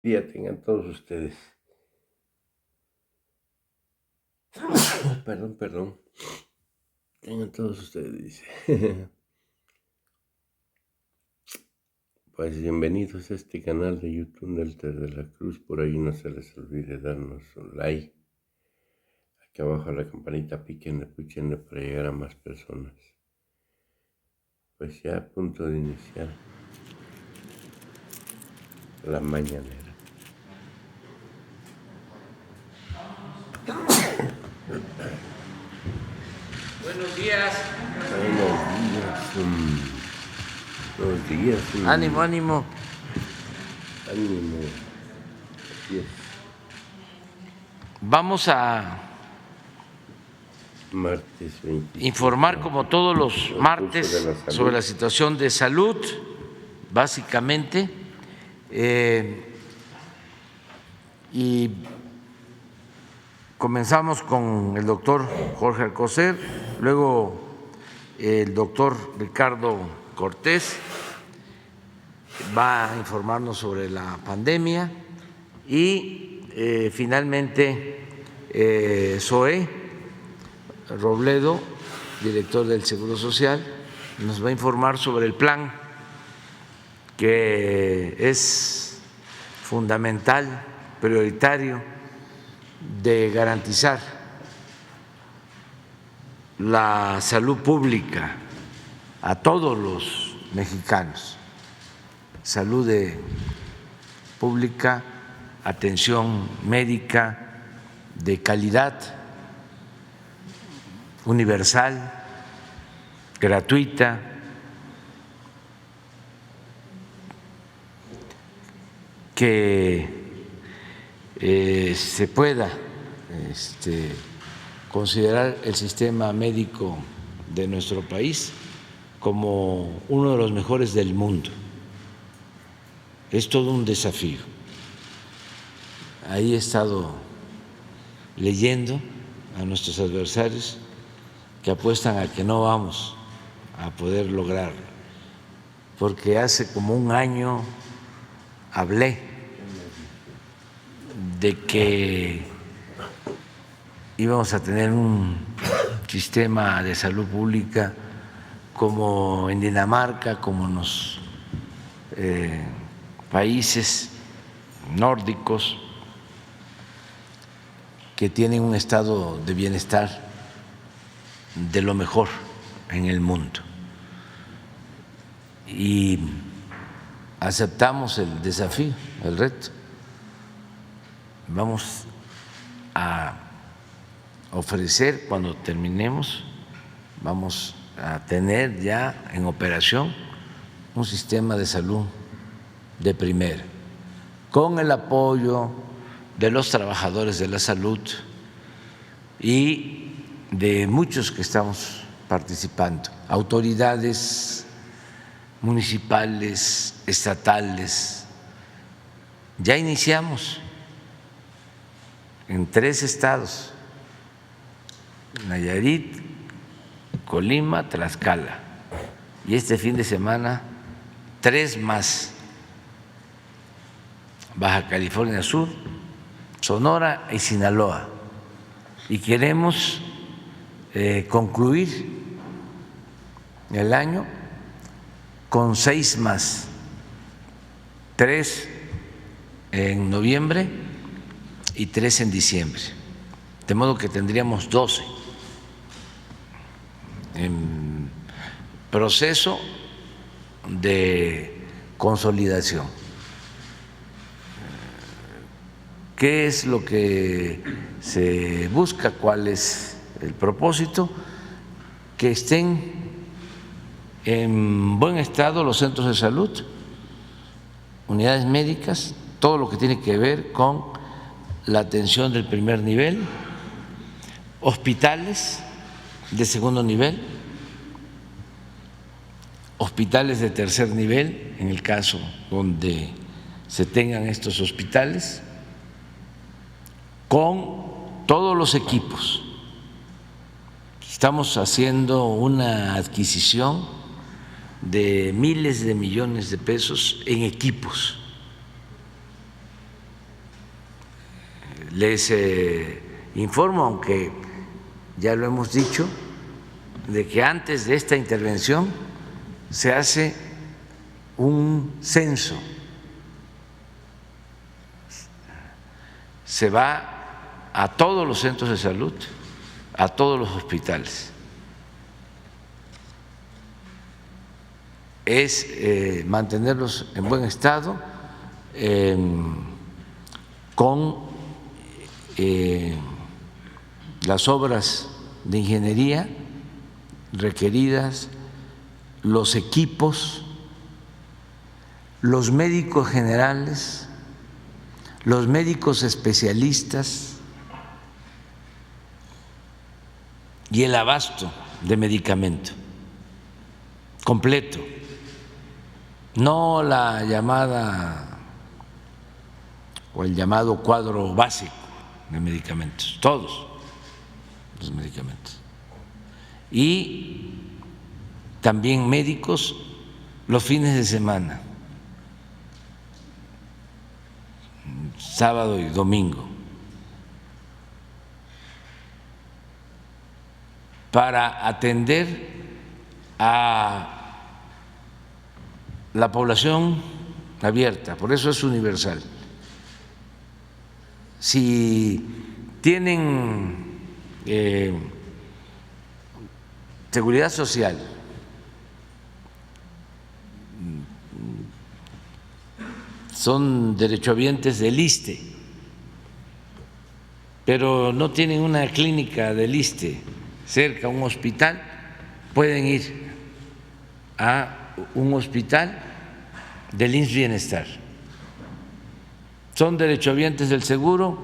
día tengan todos ustedes. Perdón. Tengan todos ustedes, dice. Pues bienvenidos a este canal de YouTube Delta de la Cruz. Por ahí no se les olvide darnos un like. Aquí abajo la campanita, píquenle, púchenle para llegar a más personas. Pues ya a punto de iniciar la mañanera. Buenos días. Buenos días. Ánimo. Ánimo. Yes. Vamos a Martes 25. informar como todos los martes sobre la situación de salud, básicamente, y comenzamos con el doctor Jorge Alcocer, luego el doctor Ricardo Cortés va a informarnos sobre la pandemia y finalmente Zoé Robledo, director del Seguro Social, nos va a informar sobre el plan que es fundamental, prioritario, de garantizar la salud pública a todos los mexicanos, salud pública, atención médica de calidad, universal, gratuita, que se pueda considerar el sistema médico de nuestro país como uno de los mejores del mundo. Es todo un desafío. Ahí he estado leyendo a nuestros adversarios que apuestan a que no vamos a poder lograrlo, porque hace como un año hablé de que íbamos a tener un sistema de salud pública como en Dinamarca, como en los países nórdicos que tienen un estado de bienestar de lo mejor en el mundo. Y aceptamos el desafío, el reto. Vamos a ofrecer, cuando terminemos, vamos a tener ya en operación un sistema de salud de primera, con el apoyo de los trabajadores de la salud y de muchos que estamos participando, autoridades municipales, estatales. Ya iniciamos en 3 estados: Nayarit, Colima, Tlaxcala, y este fin de semana 3 más: Baja California Sur, Sonora y Sinaloa. Y queremos concluir el año con 6 más, 3 en noviembre y 3 en diciembre, de modo que tendríamos 12 en proceso de consolidación. ¿Qué es lo que se busca? ¿Cuál es el propósito? Que estén en buen estado los centros de salud, unidades médicas, todo lo que tiene que ver con la atención del primer nivel, hospitales de segundo nivel, hospitales de tercer nivel, en el caso donde se tengan estos hospitales, con todos los equipos. Estamos haciendo una adquisición de miles de millones de pesos en equipos les informo, aunque ya lo hemos dicho, de que antes de esta intervención se hace un censo, se va a todos los centros de salud, a todos los hospitales. Es mantenerlos en buen estado, con las obras de ingeniería requeridas, los equipos, los médicos generales, los médicos especialistas y el abasto de medicamento completo, no la llamada o el llamado cuadro básico de medicamentos, todos los medicamentos. Y también médicos los fines de semana, sábado y domingo, para atender a la población abierta, por eso es universal. Si tienen seguridad social, son derechohabientes del ISSSTE, pero no tienen una clínica del ISSSTE cerca, un hospital, pueden ir a un hospital del IMSS Bienestar. Son derechohabientes del seguro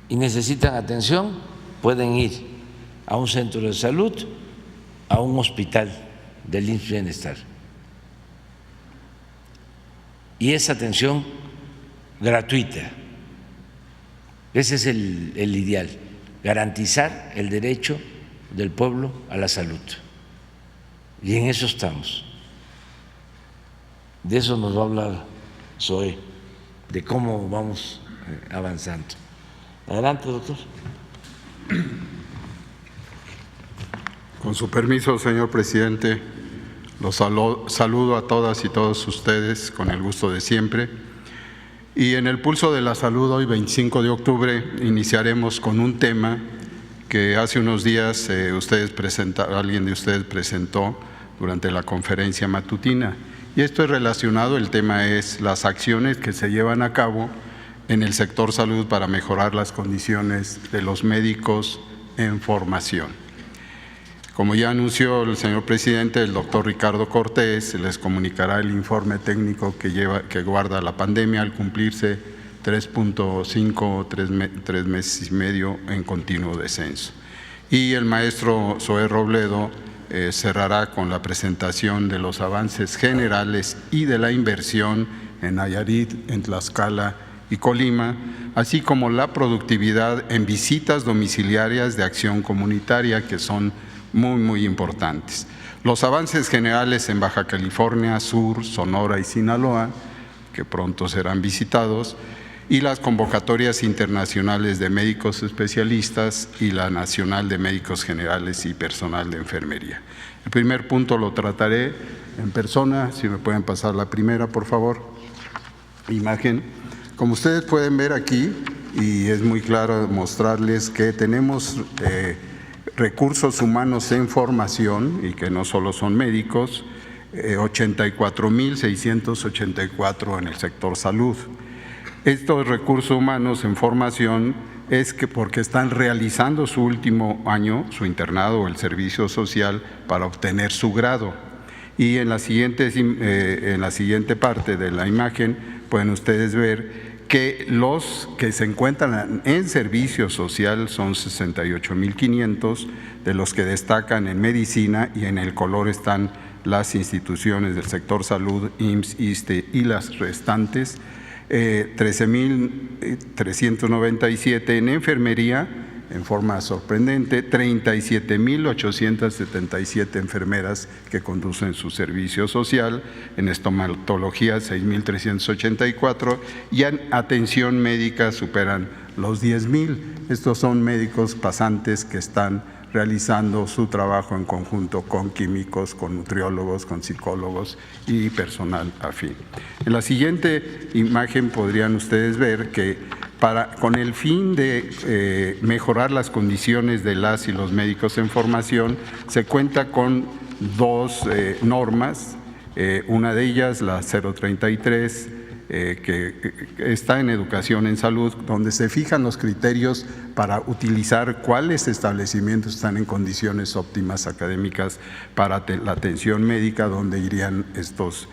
y necesitan atención, pueden ir a un centro de salud, a un hospital del IMSS Bienestar. Y es atención gratuita. Ese es el ideal, garantizar el derecho del pueblo a la salud. Y en eso estamos. De eso nos va a hablar Zoé, de cómo vamos avanzando. Adelante, doctor. Con su permiso, señor presidente, los saludo a todas y todos ustedes con el gusto de siempre. Y en el Pulso de la Salud, hoy 25 de octubre, iniciaremos con un tema que hace unos días alguien de ustedes presentó durante la conferencia matutina. Y esto es relacionado, el tema es las acciones que se llevan a cabo en el sector salud para mejorar las condiciones de los médicos en formación. Como ya anunció el señor presidente, el doctor Ricardo Cortés les comunicará el informe técnico que guarda la pandemia al cumplirse 3 meses y medio en continuo descenso. Y el maestro Zoé Robledo cerrará con la presentación de los avances generales y de la inversión en Nayarit, en Tlaxcala y Colima, así como la productividad en visitas domiciliarias de acción comunitaria, que son muy importantes. Los avances generales en Baja California Sur, Sonora y Sinaloa, que pronto serán visitados, y las convocatorias internacionales de médicos especialistas y la nacional de médicos generales y personal de enfermería. El primer punto lo trataré en persona, si me pueden pasar la primera, por favor. Imagen. Como ustedes pueden ver aquí, y es muy claro mostrarles que tenemos recursos humanos en formación, y que no solo son médicos, 84.684 en el sector salud. Estos recursos humanos en formación es que porque están realizando su último año, su internado o el servicio social para obtener su grado. Y en la siguiente parte de la imagen pueden ustedes ver que los que se encuentran en servicio social son 68.500, de los que destacan en medicina, y en el color están las instituciones del sector salud, IMSS, ISSSTE y las restantes, 13.397 en enfermería en forma sorprendente, 37.877 enfermeras que conducen su servicio social, en estomatología 6.384 y en atención médica superan los 10,000. Estos son médicos pasantes que están realizando su trabajo en conjunto con químicos, con nutriólogos, con psicólogos y personal afín. En la siguiente imagen podrían ustedes ver que con el fin de mejorar las condiciones de las y los médicos en formación, se cuenta con dos normas, una de ellas la 033, que está en educación en salud, donde se fijan los criterios para utilizar cuáles establecimientos están en condiciones óptimas académicas para la atención médica, donde irían estos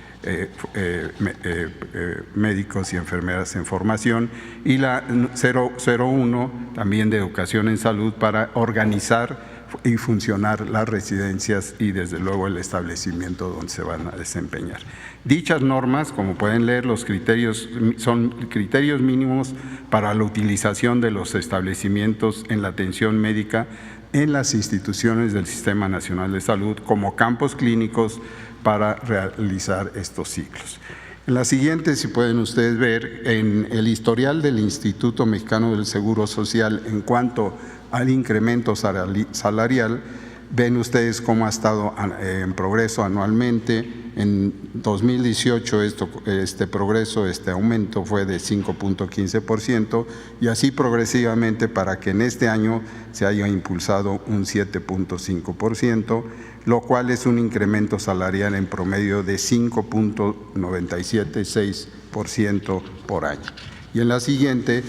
médicos y enfermeras en formación, y la 001 también de educación en salud para organizar y funcionar las residencias y desde luego el establecimiento donde se van a desempeñar. Dichas normas, como pueden leer, los criterios son criterios mínimos para la utilización de los establecimientos en la atención médica en las instituciones del Sistema Nacional de Salud como campos clínicos para realizar estos ciclos. En la siguiente, si pueden ustedes ver, en el historial del Instituto Mexicano del Seguro Social en cuanto al incremento salarial, ven ustedes cómo ha estado en progreso anualmente. En 2018 este progreso, este aumento fue de 5.15% y así progresivamente para que en este año se haya impulsado un 7.5%, lo cual es un incremento salarial en promedio de 5.976% por año. Y en la siguiente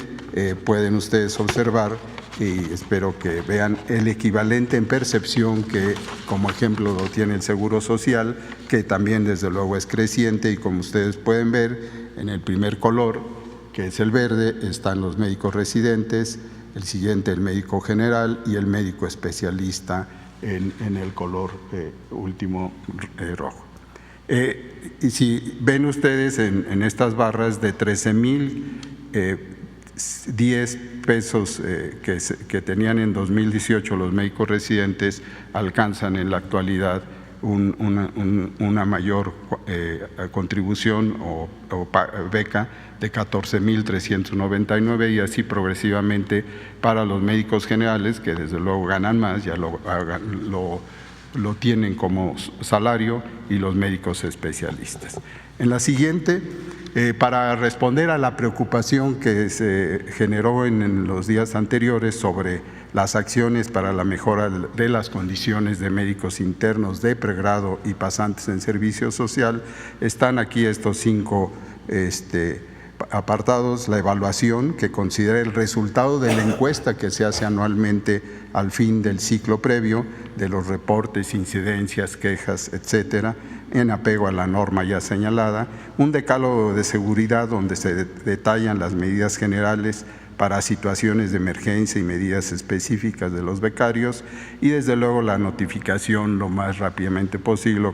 pueden ustedes observar, y espero que vean el equivalente en percepción que como ejemplo lo tiene el Seguro Social, que también desde luego es creciente, y como ustedes pueden ver en el primer color, que es el verde, están los médicos residentes, el siguiente el médico general y el médico especialista en el color último rojo. Y si ven ustedes en estas barras de 13,010 pesos que tenían en 2018 los médicos residentes, alcanzan en la actualidad una mayor contribución o beca de 14,399 y así progresivamente para los médicos generales, que desde luego ganan más, ya lo tienen como salario, y los médicos especialistas. En la siguiente, para responder a la preocupación que se generó en los días anteriores sobre las acciones para la mejora de las condiciones de médicos internos de pregrado y pasantes en servicio social, están aquí estos 5 apartados. La evaluación, que considera el resultado de la encuesta que se hace anualmente al fin del ciclo previo, de los reportes, incidencias, quejas, etcétera, en apego a la norma ya señalada. Un decálogo de seguridad donde se detallan las medidas generales para situaciones de emergencia y medidas específicas de los becarios, y desde luego la notificación lo más rápidamente posible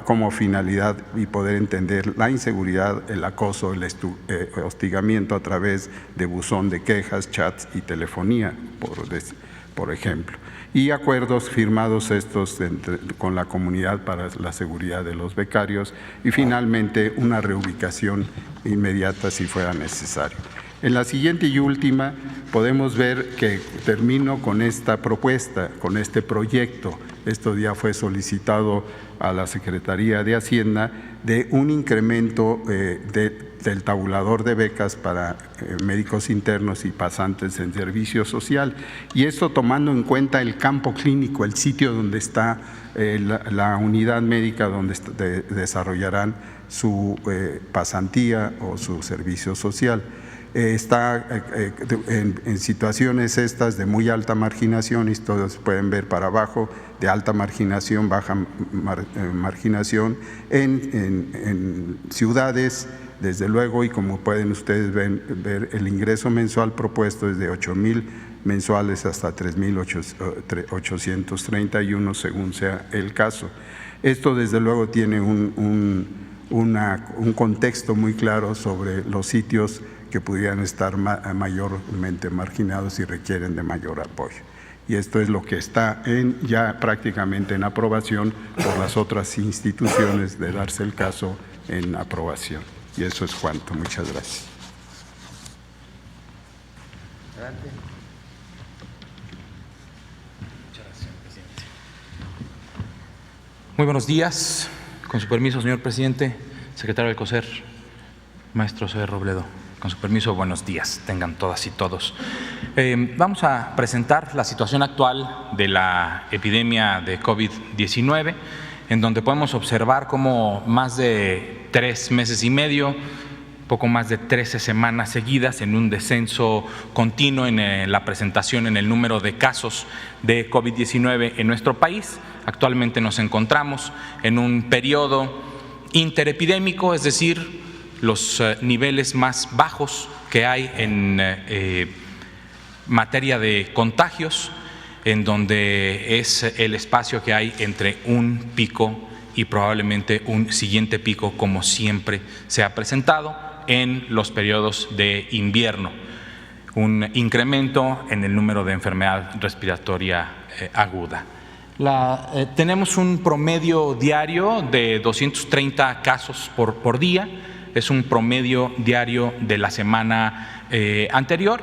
como finalidad y poder entender la inseguridad, el acoso, el hostigamiento a través de buzón de quejas, chats y telefonía, por ejemplo. Y acuerdos firmados estos con la comunidad para la seguridad de los becarios, y finalmente una reubicación inmediata si fuera necesario. En la siguiente y última podemos ver que termino con esta propuesta, con este proyecto. Esto ya fue solicitado a la Secretaría de Hacienda, de un incremento del tabulador de becas para médicos internos y pasantes en servicio social, y esto tomando en cuenta el campo clínico, el sitio donde está la unidad médica donde desarrollarán su pasantía o su servicio social. Está en situaciones estas de muy alta marginación, y todos pueden ver para abajo, de alta marginación, baja marginación, en ciudades, desde luego, y como pueden ustedes ver, el ingreso mensual propuesto es de 8,000 mensuales hasta 3,831 según sea el caso. Esto desde luego tiene un contexto muy claro sobre los sitios que pudieran estar mayormente marginados y requieren de mayor apoyo. Y esto es lo que está ya prácticamente en aprobación por las otras instituciones, de darse el caso, en aprobación. Y eso es cuanto. Muchas gracias. Adelante. Muy buenos días. Con su permiso, señor presidente, secretario del COSER, maestro Zoé Robledo. Con su permiso, buenos días, tengan todas y todos. Vamos a presentar la situación actual de la epidemia de COVID-19, en donde podemos observar cómo más de 3 meses y medio, poco más de 13 semanas seguidas, en un descenso continuo en la presentación en el número de casos de COVID-19 en nuestro país. Actualmente nos encontramos en un periodo interepidémico, es decir, los niveles más bajos que hay en materia de contagios, en donde es el espacio que hay entre un pico y probablemente un siguiente pico, como siempre se ha presentado en los periodos de invierno. Un incremento en el número de enfermedad respiratoria aguda. Tenemos un promedio diario de 230 casos por día. Es un promedio diario de la semana anterior,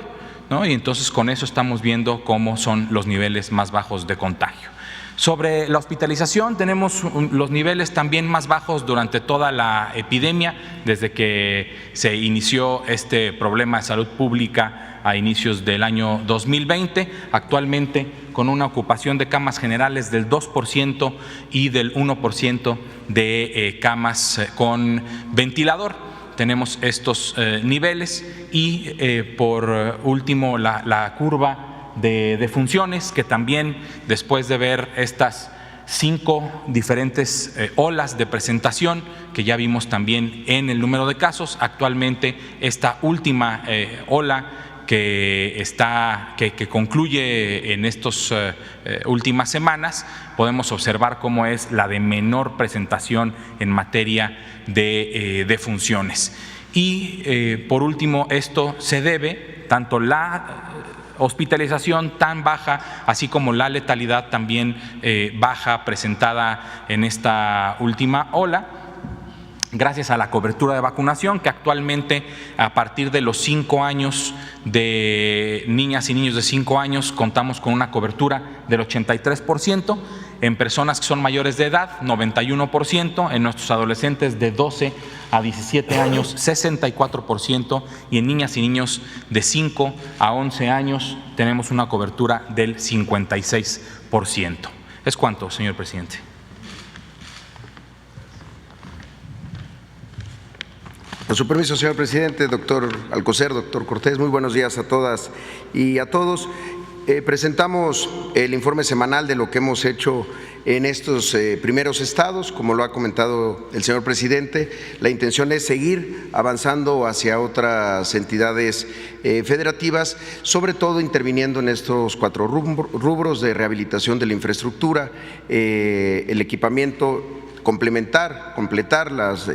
¿no? Y entonces con eso estamos viendo cómo son los niveles más bajos de contagio. Sobre la hospitalización, tenemos los niveles también más bajos durante toda la epidemia, desde que se inició este problema de salud pública a inicios del año 2020, actualmente con una ocupación de camas generales del 2% y del 1% de camas con ventilador. Tenemos estos niveles y por último la curva de defunciones, que también, después de ver estas 5 diferentes olas de presentación que ya vimos también en el número de casos, actualmente esta última ola que concluye en estas últimas semanas, podemos observar cómo es la de menor presentación en materia de defunciones. Y por último, esto se debe tanto la hospitalización tan baja, así como la letalidad también baja presentada en esta última ola, gracias a la cobertura de vacunación, que actualmente a partir de los 5 años de niñas y niños de 5 años contamos con una cobertura del 83%, en personas que son mayores de edad 91%, en nuestros adolescentes de 12 a 17 años 64% y en niñas y niños de 5 a 11 años tenemos una cobertura del 56%. ¿Es cuánto, señor presidente? Con su permiso, señor presidente, doctor Alcocer, doctor Cortés, muy buenos días a todas y a todos. Presentamos el informe semanal de lo que hemos hecho en estos primeros estados. Como lo ha comentado el señor presidente, la intención es seguir avanzando hacia otras entidades federativas, sobre todo interviniendo en estos 4 rubros de rehabilitación de la infraestructura, el equipamiento, completar las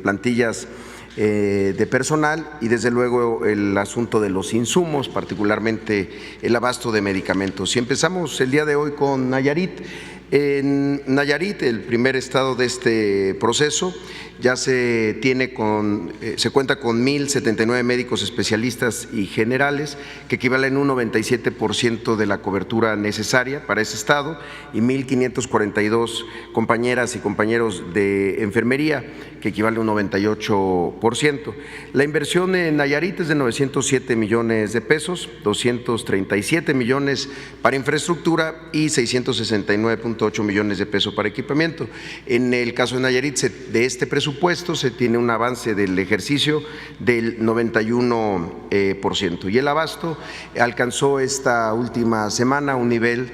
plantillas de personal y desde luego el asunto de los insumos, particularmente el abasto de medicamentos. Y empezamos el día de hoy con Nayarit. En Nayarit, el primer estado de este proceso, ya se cuenta con 1,079 médicos especialistas y generales, que equivalen a un 97% de la cobertura necesaria para ese estado, y 1,542 compañeras y compañeros de enfermería, que equivale a un 98%. La inversión en Nayarit es de 907 millones de pesos, 237 millones para infraestructura y 669.8 millones de pesos para equipamiento. En el caso de Nayarit, de este presupuesto se tiene un avance del ejercicio del 91%, y el abasto alcanzó esta última semana un nivel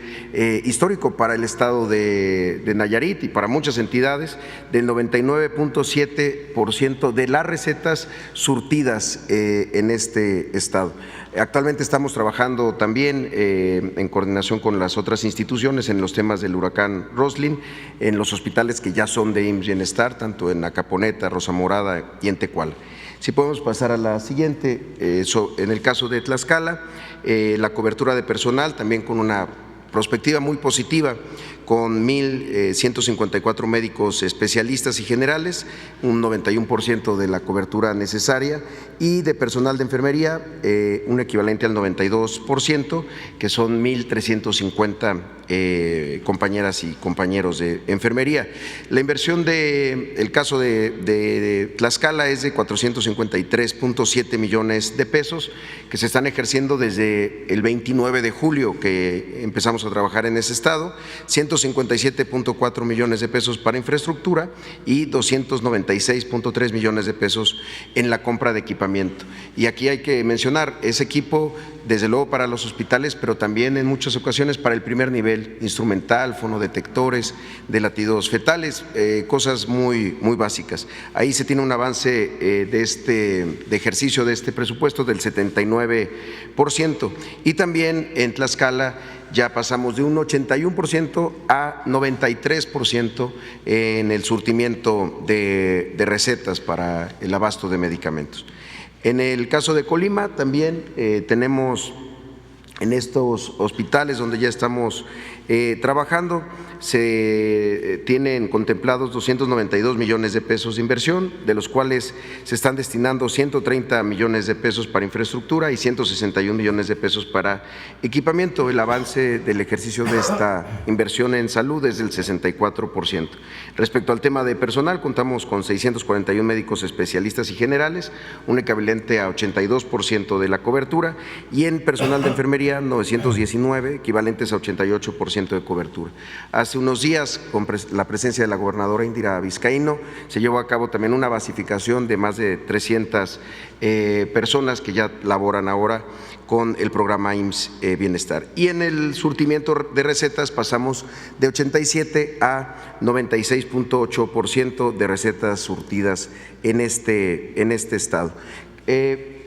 histórico para el estado de Nayarit y para muchas entidades, del 99.7% de las recetas surtidas en este estado. Actualmente estamos trabajando también en coordinación con las otras instituciones en los temas del huracán Roslin, en los hospitales que ya son de IMSS Bienestar, tanto en Acaponeta, Rosa Morada y en Tecuala. Si podemos pasar a la siguiente, en el caso de Tlaxcala, la cobertura de personal también con una perspectiva muy positiva, con 1,154 médicos especialistas y generales, un 91% de la cobertura necesaria, y de personal de enfermería, un equivalente al 92%, que son 1,350 compañeras y compañeros de enfermería. La inversión del caso de Tlaxcala es de 453.7 millones de pesos, que se están ejerciendo desde el 29 de julio que empezamos a trabajar en ese estado, 157.4 millones de pesos para infraestructura y 296.3 millones de pesos en la compra de equipamiento. Y aquí hay que mencionar ese equipo, desde luego para los hospitales, pero también en muchas ocasiones para el primer nivel, instrumental, fonodetectores, de latidos fetales, cosas muy básicas. Ahí se tiene un avance de ejercicio de este presupuesto del 79%, y también en Tlaxcala ya pasamos de un 81% a 93% en el surtimiento de recetas para el abasto de medicamentos. En el caso de Colima también tenemos en estos hospitales donde ya estamos trabajando, se tienen contemplados 292 millones de pesos de inversión, de los cuales se están destinando 130 millones de pesos para infraestructura y 161 millones de pesos para equipamiento. El avance del ejercicio de esta inversión en salud es del 64%. Respecto al tema de personal, contamos con 641 médicos especialistas y generales, un equivalente a 82% de la cobertura, y en personal de enfermería 919, equivalentes a 88% de cobertura. Hace unos días, con la presencia de la gobernadora Indira Vizcaíno, se llevó a cabo también una basificación de más de 300 personas que ya laboran ahora con el programa IMSS Bienestar. Y en el surtimiento de recetas pasamos de 87 a 96.8% de recetas surtidas en este estado.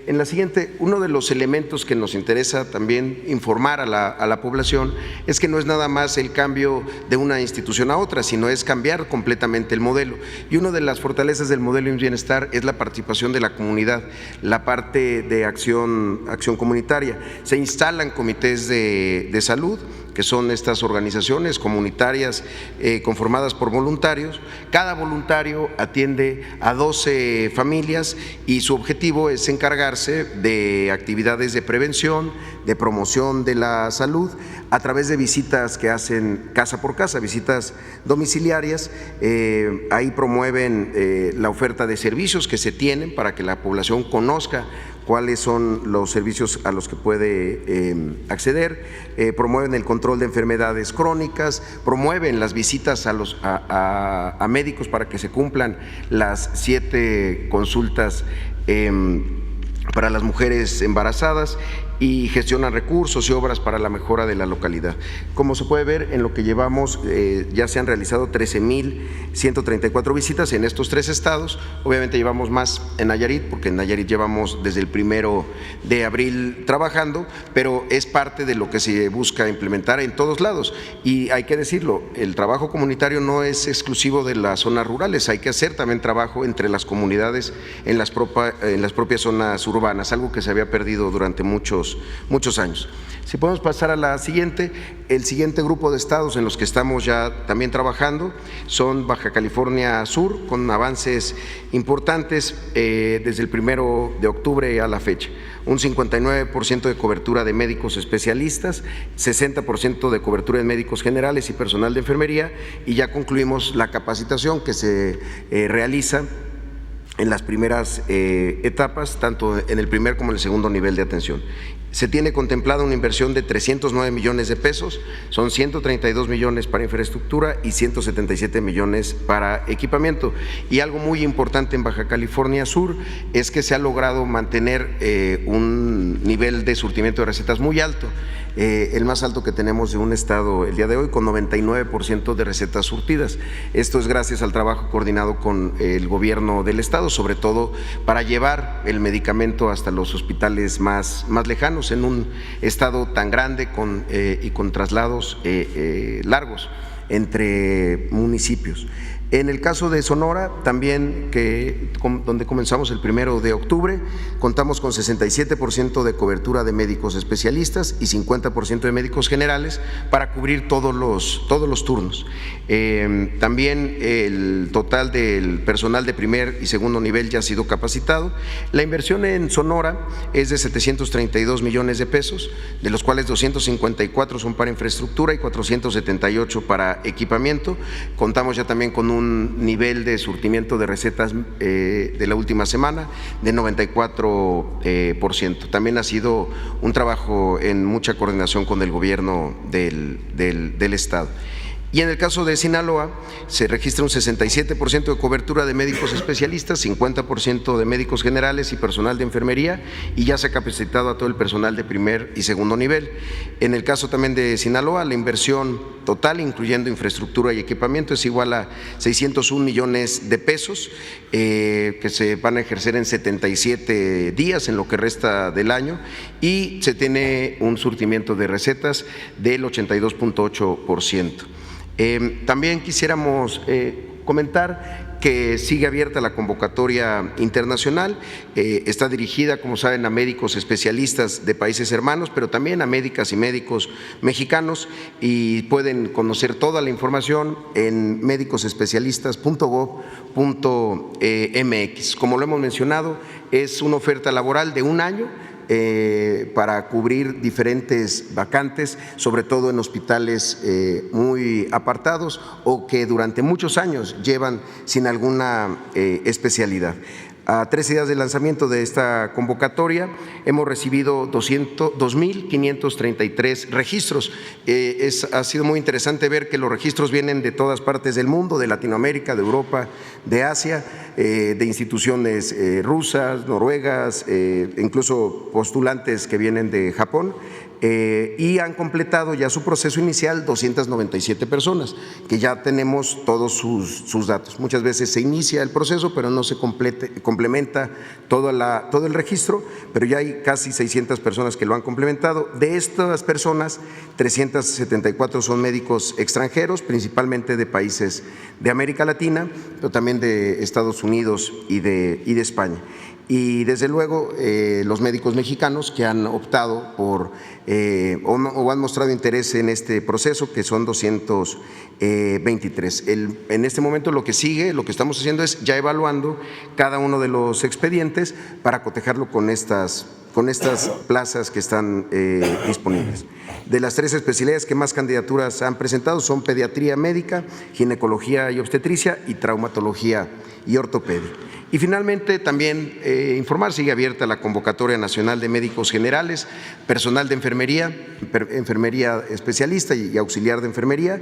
En la siguiente, uno de los elementos que nos interesa también informar a la población es que no es nada más el cambio de una institución a otra, sino es cambiar completamente el modelo. Y una de las fortalezas del modelo IMSS Bienestar es la participación de la comunidad, la parte de acción comunitaria. Se instalan comités de salud, que son estas organizaciones comunitarias conformadas por voluntarios. Cada voluntario atiende a 12 familias y su objetivo es encargarse de actividades de prevención, de promoción de la salud, a través de visitas que hacen casa por casa, visitas domiciliarias. Ahí promueven la oferta de servicios que se tienen para que la población conozca cuáles son los servicios a los que puede acceder, promueven el control de enfermedades crónicas, promueven las visitas a médicos para que se cumplan las 7 consultas para las mujeres embarazadas, y gestionan recursos y obras para la mejora de la localidad. Como se puede ver, en lo que llevamos ya se han realizado 13,134 visitas en estos 3 estados. Obviamente llevamos más en Nayarit, porque en Nayarit llevamos desde el 1 de abril trabajando, pero es parte de lo que se busca implementar en todos lados. Y hay que decirlo, el trabajo comunitario no es exclusivo de las zonas rurales, hay que hacer también trabajo entre las comunidades en las propias zonas urbanas, algo que se había perdido durante muchos años. Si podemos pasar a la siguiente, el siguiente grupo de estados en los que estamos ya también trabajando son Baja California Sur, con avances importantes desde el 1 de octubre a la fecha. Un 59% de cobertura de médicos especialistas, 60% de cobertura de médicos generales y personal de enfermería, y ya concluimos la capacitación que se realiza en las primeras etapas, tanto en el primer como en el segundo nivel de atención. Se tiene contemplada una inversión de 309 millones de pesos, son 132 millones para infraestructura y 177 millones para equipamiento. Y algo muy importante en Baja California Sur es que se ha logrado mantener un nivel de surtimiento de recetas muy alto, el más alto que tenemos de un estado el día de hoy, con 99% de recetas surtidas. Esto es gracias al trabajo coordinado con el gobierno del estado, sobre todo para llevar el medicamento hasta los hospitales más lejanos, en un estado tan grande y con traslados largos entre municipios. En el caso de Sonora, también donde comenzamos el 1 de octubre, contamos con 67% de cobertura de médicos especialistas y 50% de médicos generales para cubrir todos los turnos. También el total del personal de primer y segundo nivel ya ha sido capacitado. La inversión en Sonora es de 732 millones de pesos, de los cuales 254 son para infraestructura y 478 para equipamiento. Contamos ya también con un nivel de surtimiento de recetas de la última semana de 94%. También ha sido un trabajo en mucha coordinación con el gobierno del Estado. Y en el caso de Sinaloa se registra un 67% de cobertura de médicos especialistas, 50% de médicos generales y personal de enfermería, y ya se ha capacitado a todo el personal de primer y segundo nivel. En el caso también de Sinaloa, la inversión total, incluyendo infraestructura y equipamiento, es igual a 601 millones de pesos, que se van a ejercer en 77 días en lo que resta del año, y se tiene un surtimiento de recetas del 82.8%. También quisiéramos comentar que sigue abierta la convocatoria internacional, está dirigida, como saben, a médicos especialistas de países hermanos, pero también a médicas y médicos mexicanos, y pueden conocer toda la información en médicosespecialistas.gov.mx. Como lo hemos mencionado, es una oferta laboral de un año para cubrir diferentes vacantes, sobre todo en hospitales muy apartados o que durante muchos años llevan sin alguna especialidad. A 13 días del lanzamiento de esta convocatoria hemos recibido 2.533 registros. Ha sido muy interesante ver que los registros vienen de todas partes del mundo, de Latinoamérica, de Europa, de Asia, de instituciones rusas, noruegas, incluso postulantes que vienen de Japón. Y han completado ya su proceso inicial 297 personas, que ya tenemos todos sus datos. Muchas veces se inicia el proceso, pero no se complementa todo el registro, pero ya hay casi 600 personas que lo han complementado. De estas personas, 374 son médicos extranjeros, principalmente de países de América Latina, pero también de Estados Unidos y de España. Y desde luego los médicos mexicanos que han optado por o han mostrado interés en este proceso, que son 223. En este momento lo que sigue, lo que estamos haciendo es ya evaluando cada uno de los expedientes para cotejarlo con estas plazas que están disponibles. De las 3 especialidades que más candidaturas han presentado son pediatría médica, ginecología y obstetricia y traumatología y ortopedia. Y finalmente también informar, sigue abierta la convocatoria nacional de médicos generales, personal de enfermería especialista y auxiliar de enfermería,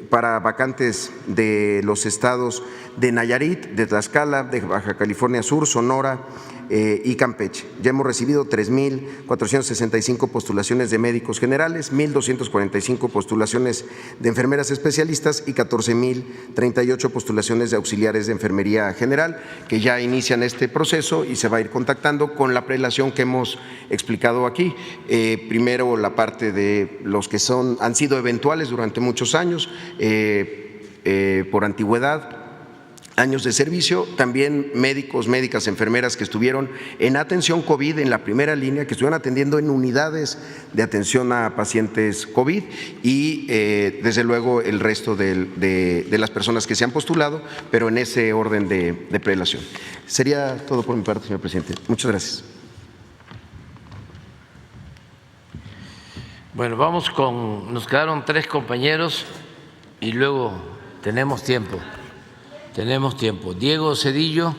para vacantes de los estados de Nayarit, de Tlaxcala, de Baja California Sur, Sonora y Campeche. Ya hemos recibido 3.465 postulaciones de médicos generales, 1.245 postulaciones de enfermeras especialistas y 14.038 postulaciones de auxiliares de enfermería general, que ya inician este proceso y se va a ir contactando con la prelación que hemos explicado aquí. Primero la parte de los que han sido eventuales durante muchos años, por antigüedad, años de servicio, también médicos, médicas, enfermeras que estuvieron en atención COVID en la primera línea, que estuvieron atendiendo en unidades de atención a pacientes COVID y desde luego el resto de las personas que se han postulado, pero en ese orden de prelación. Sería todo por mi parte, señor presidente. Muchas gracias. Bueno, nos quedaron 3 compañeros y luego tenemos tiempo. Diego Cedillo.